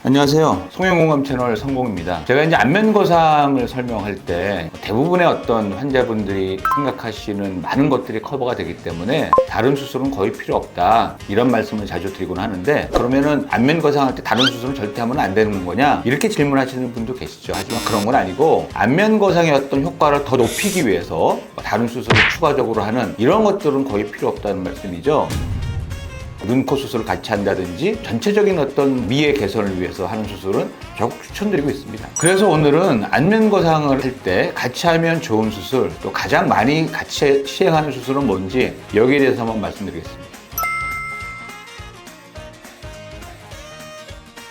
안녕하세요. 성형공감 채널 성공입니다. 제가 이제 안면거상을 설명할 때 대부분의 어떤 환자분들이 생각하시는 많은 것들이 커버가 되기 때문에 다른 수술은 거의 필요 없다, 이런 말씀을 자주 드리곤 하는데, 그러면은 안면거상할 때 다른 수술은 절대 하면 안 되는 거냐, 이렇게 질문하시는 분도 계시죠. 하지만 그런 건 아니고, 안면거상의 어떤 효과를 더 높이기 위해서 다른 수술을 추가적으로 하는 이런 것들은 거의 필요 없다는 말씀이죠. 눈, 코 수술을 같이 한다든지 전체적인 어떤 미의 개선을 위해서 하는 수술은 적극 추천드리고 있습니다. 그래서 오늘은 안면거상을 할 때 같이 하면 좋은 수술, 또 가장 많이 같이 시행하는 수술은 뭔지, 여기에 대해서 한번 말씀드리겠습니다.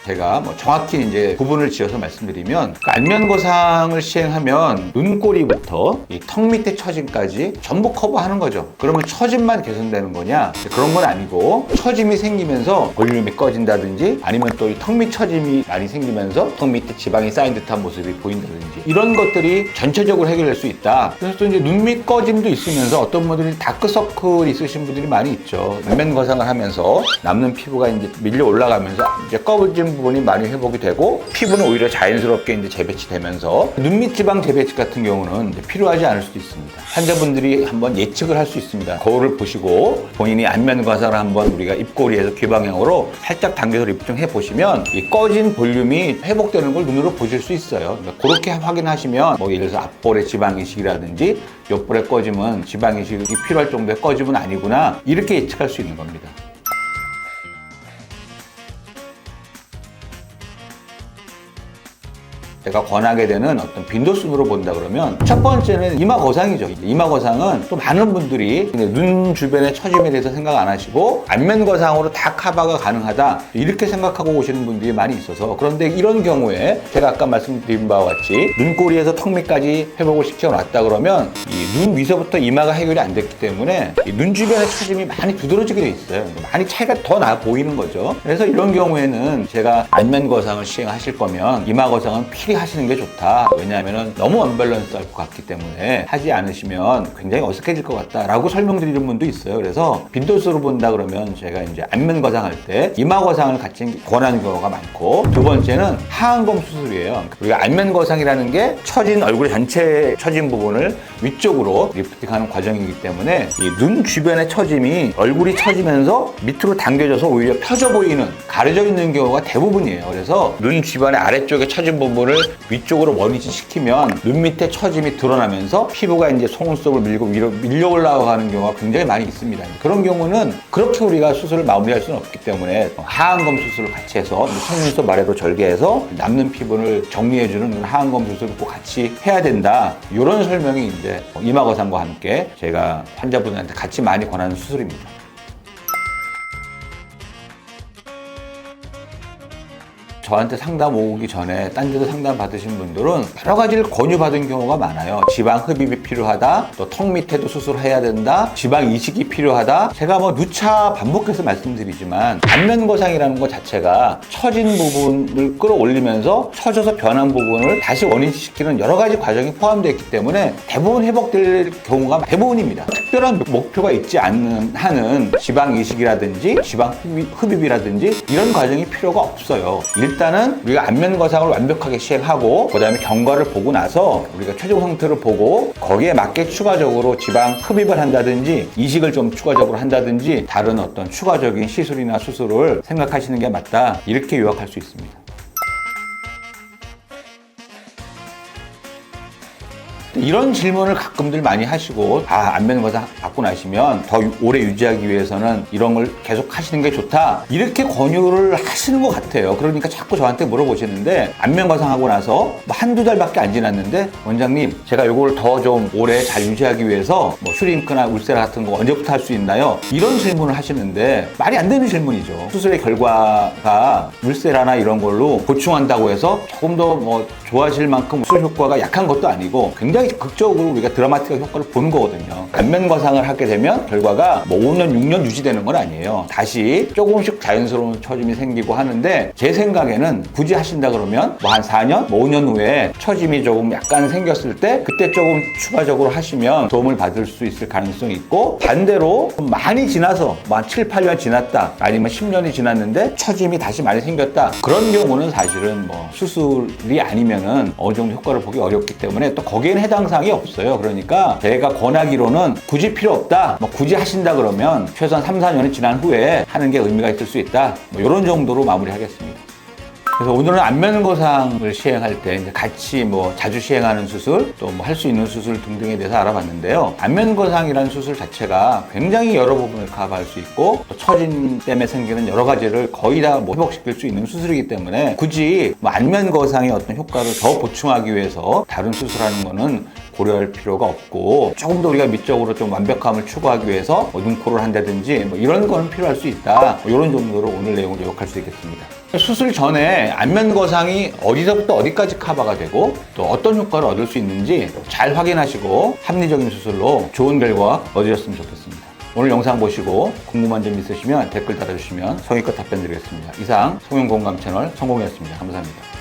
제가 정확히 이제 구분을 지어서 말씀드리면, 안면거상을 시행하면 눈꼬리부터 이 턱 밑에 처짐까지 전부 커버하는 거죠. 그러면 처짐만 개선되는 거냐? 그런 건 아니고, 처짐이 생기면서 볼륨이 꺼진다든지, 아니면 또 이 턱 밑 처짐이 많이 생기면서 턱 밑에 지방이 쌓인 듯한 모습이 보인다든지, 이런 것들이 전체적으로 해결될 수 있다. 그래서 또 이제 눈 밑 꺼짐도 있으면서 어떤 분들이 다크서클 있으신 분들이 많이 있죠. 안면거상을 하면서 남는 피부가 이제 밀려 올라가면서 이제 꺼진 부분이 많이 회복이 되고, 피부는 오히려 자연스럽게 이제 재배치되면서 눈밑 지방 재배치 같은 경우는 필요하지 않을 수도 있습니다. 환자분들이 한번 예측을 할 수 있습니다. 거울을 보시고 본인이 안면거상을 한번 우리가 입꼬리에서 귀 방향으로 살짝 당겨서 리프팅 해 보시면 이 꺼진 볼륨이 회복되는 걸 눈으로 보실 수 있어요. 그러니까 그렇게 확인하시면 예를 들어서 앞볼의 지방 이식이라든지 옆볼의 꺼짐은 지방 이식이 필요할 정도의 꺼짐은 아니구나, 이렇게 예측할 수 있는 겁니다. 제가 권하게 되는 어떤 빈도순으로 본다 그러면, 첫 번째는 이마거상이죠. 이마거상은 또 많은 분들이 눈 주변의 처짐에 대해서 생각 안 하시고 안면거상으로 다 커버가 가능하다, 이렇게 생각하고 오시는 분들이 많이 있어서, 그런데 이런 경우에 제가 아까 말씀드린 바와 같이 눈꼬리에서 턱 밑까지 회복을 시켜놨다 그러면 이 눈 위서부터 이마가 해결이 안 됐기 때문에 이 눈 주변의 처짐이 많이 두드러지게 돼 있어요. 많이 차이가 더 나 보이는 거죠. 그래서 이런 경우에는 제가 안면거상을 시행하실 거면 이마거상은 필히 하시는 게 좋다. 왜냐하면 너무 언밸런스 할 것 같기 때문에 하지 않으시면 굉장히 어색해질 것 같다라고 설명드리는 분도 있어요. 그래서 빈도수로 본다 그러면 제가 이제 안면거상 할 때 이마거상을 같이 권하는 경우가 많고, 두 번째는 하안검 수술이에요. 우리가 안면거상이라는 게 처진 얼굴 전체 처진 부분을 위쪽으로 리프팅하는 과정이기 때문에 이 눈 주변의 처짐이 얼굴이 처지면서 밑으로 당겨져서 오히려 펴져 보이는, 가려져 있는 경우가 대부분이에요. 그래서 눈 주변의 아래쪽에 처진 부분을 위쪽으로 원위치 시키면 눈 밑에 처짐이 드러나면서 피부가 이제 속눈썹을 밀고 위로 밀려 올라가는 경우가 굉장히 많이 있습니다. 그런 경우는 그렇게 우리가 수술을 마무리할 수는 없기 때문에 하안검 수술을 같이 해서 속눈썹 아래로 절개해서 남는 피부를 정리해주는 하안검 수술을 꼭 같이 해야 된다, 이런 설명이 이제 이마거상과 함께 제가 환자분들한테 같이 많이 권하는 수술입니다. 저한테 상담 오기 전에 딴 데도 상담 받으신 분들은 여러 가지를 권유받은 경우가 많아요. 지방 흡입이 필요하다, 또 턱 밑에도 수술해야 된다, 지방 이식이 필요하다. 제가 누차 반복해서 말씀드리지만, 안면거상이라는 것 자체가 처진 부분을 끌어올리면서 처져서 변한 부분을 다시 원위치시키는 여러 가지 과정이 포함되어 있기 때문에 대부분 회복될 경우가 대부분입니다. 특별한 목표가 있지 않는 한은 지방 이식이라든지 지방 흡입이라든지 이런 과정이 필요가 없어요. 일단은 우리가 안면거상을 완벽하게 시행하고, 그 다음에 경과를 보고 나서 우리가 최종 상태를 보고 거기에 맞게 추가적으로 지방 흡입을 한다든지 이식을 좀 추가적으로 한다든지 다른 어떤 추가적인 시술이나 수술을 생각하시는 게 맞다, 이렇게 요약할 수 있습니다. 이런 질문을 가끔들 많이 하시고, 안면거상 받고 나시면 더 오래 유지하기 위해서는 이런 걸 계속 하시는 게 좋다, 이렇게 권유를 하시는 것 같아요. 그러니까 자꾸 저한테 물어보시는데, 안면거상 하고 나서 한두 달밖에 안 지났는데, 원장님 제가 이걸 더 좀 오래 잘 유지하기 위해서 슈링크나 울세라 같은 거 언제부터 할 수 있나요? 이런 질문을 하시는데 말이 안 되는 질문이죠. 수술의 결과가 울세라나 이런 걸로 보충한다고 해서 조금 더 좋아질 만큼 수술 효과가 약한 것도 아니고 굉장히 극적으로 우리가 드라마틱한 효과를 보는 거거든요. 안면 거상을 하게 되면 결과가 뭐 5년, 6년 유지되는 건 아니에요. 다시 조금씩 자연스러운 처짐이 생기고 하는데 제 생각에는 굳이 하신다 그러면 뭐 한 4년, 뭐 5년 후에 처짐이 조금 약간 생겼을 때 그때 조금 추가적으로 하시면 도움을 받을 수 있을 가능성이 있고, 반대로 좀 많이 지나서 뭐 한 7, 8년 지났다 아니면 10년이 지났는데 처짐이 다시 많이 생겼다, 그런 경우는 사실은 뭐 수술이 아니면은 어느 정도 효과를 보기 어렵기 때문에 또 거기에는 해당 사항이 없어요. 그러니까 제가 권하기로는 굳이 필요 없다, 뭐 굳이 하신다 그러면 최소한 3, 4년이 지난 후에 하는 게 의미가 있을 수 있다, 뭐 이런 정도로 마무리하겠습니다. 그래서 오늘은 안면 거상을 시행할 때 이제 같이 뭐 자주 시행하는 수술, 또 뭐 할 수 있는 수술 등등에 대해서 알아봤는데요. 안면 거상이라는 수술 자체가 굉장히 여러 부분을 커버할 수 있고, 또 처짐 때문에 생기는 여러 가지를 거의 다 뭐 회복시킬 수 있는 수술이기 때문에 굳이 뭐 안면 거상의 어떤 효과를 더 보충하기 위해서 다른 수술하는 거는 고려할 필요가 없고, 조금 더 우리가 미적으로 좀 완벽함을 추구하기 위해서 뭐 눈코를 한다든지 뭐 이런 거는 필요할 수 있다, 뭐 이런 정도로 오늘 내용을 요약할 수 있겠습니다. 수술 전에 안면 거상이 어디서부터 어디까지 커버가 되고 또 어떤 효과를 얻을 수 있는지 잘 확인하시고 합리적인 수술로 좋은 결과 얻으셨으면 좋겠습니다. 오늘 영상 보시고 궁금한 점 있으시면 댓글 달아주시면 성의껏 답변 드리겠습니다. 이상 성형건강 채널 성공이었습니다. 감사합니다.